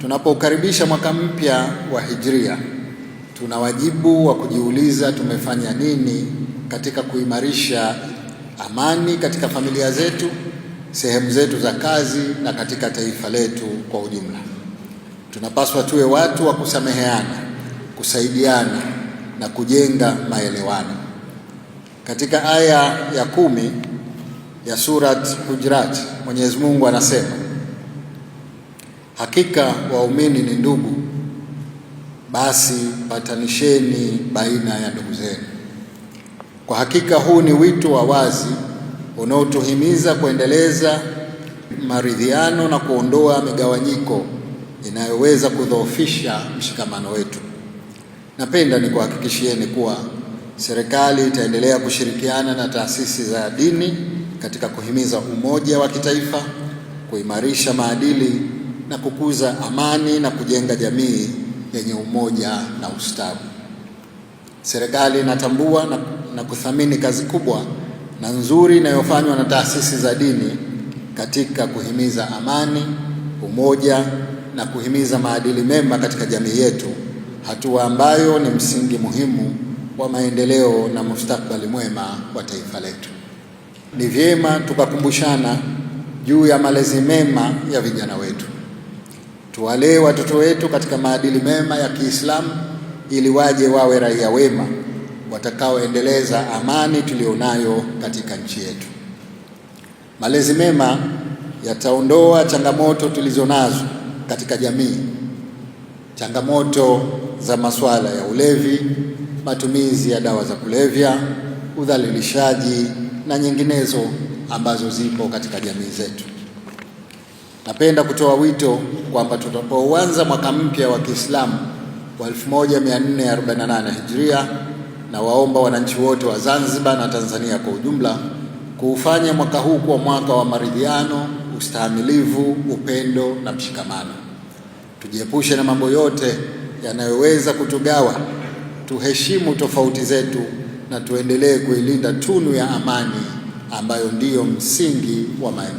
Tunapoukaribisha mwaka mpya wa Hijria, tuna wajibu wa kujiuliza tumefanya nini katika kuimarisha amani katika familia zetu, sehemu zetu za kazi na katika taifa letu kwa ujumla. Tunapaswa tuwe watu wa kusameheana, kusaidiana na kujenga maelewano. Katika aya ya 10 ya Surat Hujurat, Mwenyezi Mungu anasema, hakika waumini ni ndugu, basi patanisheni baina ya ndugu zenu. Kwa hakika huu ni wito wa wazi unaotuhimiza kuendeleza maridhiano na kuondoa migawanyiko inayoweza kudhoofisha mshikamano wetu. Napenda nikuhakikishieni kuwa serikali itaendelea kushirikiana na taasisi za dini katika kuhimiza umoja wa kitaifa, kuimarisha maadili na kukuza amani na kujenga jamii yenye umoja na ustawi. Serikali inatambua na kuthamini kazi kubwa na nzuri inayofanywa na taasisi za dini katika kuhimiza amani, umoja na kuhimiza maadili mema katika jamii yetu, hatua ambayo ni msingi muhimu wa maendeleo na mustakabali mwema wa taifa letu. Ni vyema tukakumbushana juu ya malezi mema ya vijana wetu. Tuwalee watoto wetu katika maadili mema ya Kiislamu ili waje wawe raia wema watakaoendeleza amani tulionayo katika nchi yetu. Malezi mema yataondoa changamoto tulizonazo katika jamii, changamoto za masuala ya ulevi, matumizi ya dawa za kulevya, udhalilishaji na nyinginezo ambazo zipo katika jamii zetu. Napenda kutoa wito kwamba tunapoanza mwaka mpya wa Kiislamu wa 1448 Hijria, na waomba wananchi wote wa Zanzibar na Tanzania kwa ujumla kuufanya mwaka huu kuwa mwaka wa maridhiano, ustahimilivu, upendo na mshikamano. Tujiepushe na mambo yote yanayoweza kutugawa, tuheshimu tofauti zetu na tuendelee kuilinda tunu ya amani ambayo ndiyo msingi wa maendeleo.